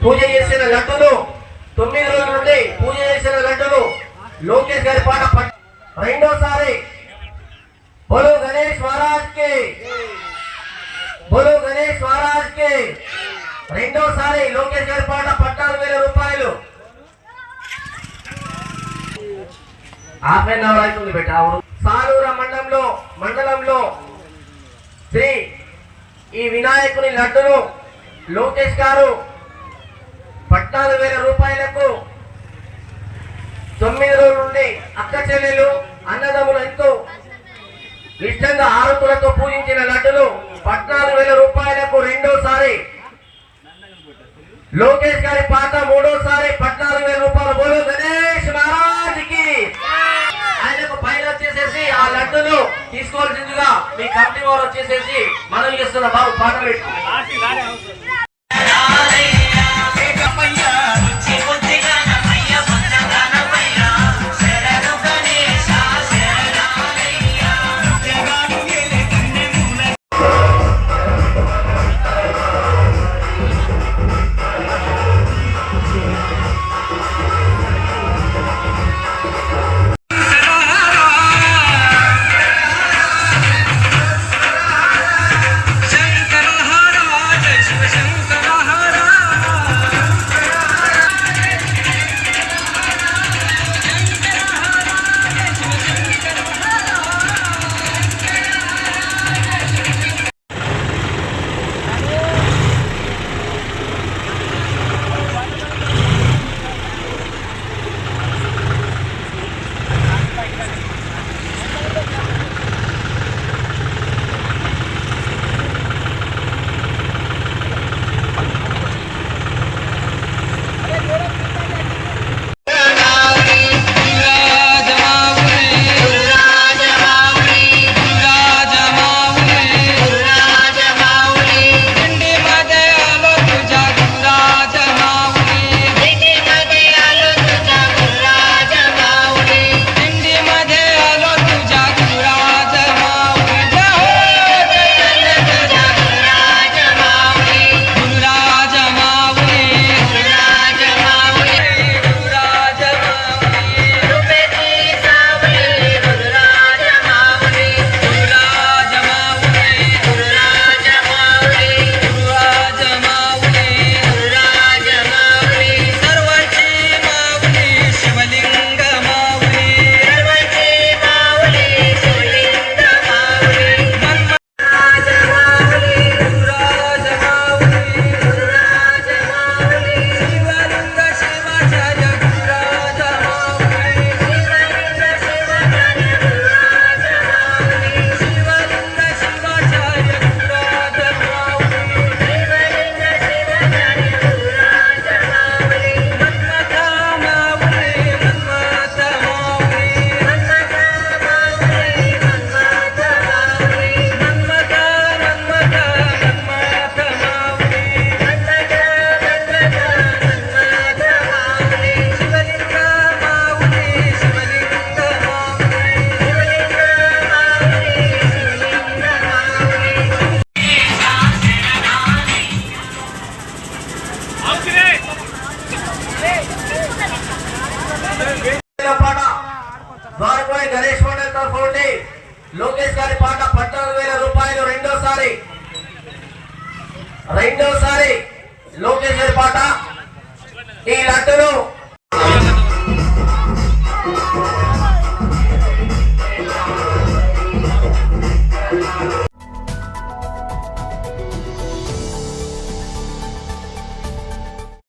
పూజ చేసిన లడ్డులు 9 రోజుల నుండి పూజ చేసిన లడ్డులు లోకేష్ గారి పాట రెండోసారి బోలో గణేష్ మహారాజ్ కి, బోలో గణేష్ మహారాజ్ కి రెండోసారి లోకేష్ గారి పాట 14,000 రూపాయలు. హాఫ్ అవుతుంది బెట. సాలూర మండలంలో శ్రీ ఈ వినాయకుని లడ్డును లోకేష్ గారు 14,000 రూపాయలకు 9 రోజుల నుండి అక్క చెల్లెలు అన్నదమ్ములు ఎంతో ఇష్టంగా ఆరుతులతో పూజించిన లడ్డును 14,000 రూపాయలకు రెండోసారి లోకేష్ గారి పాట మూడోసారి 14,000 రూపాయలు. బోలో గణేష్ మహారాజ్ కి. ఆయనకు పైన వచ్చేసేసి ఆ లడ్డును తీసుకోవాల్సిందిగా మీ కమిటీ వారు వచ్చేసేసి మనం చేస్తున్న బాబు పాట పెట్టుకో. గణేష్ మండలి తరఫు నుండి లోకేష్ గారి పాట 14,000 రూపాయలు. రెండోసారి లోకేష్ గారి పాట. ఈ లడ్డును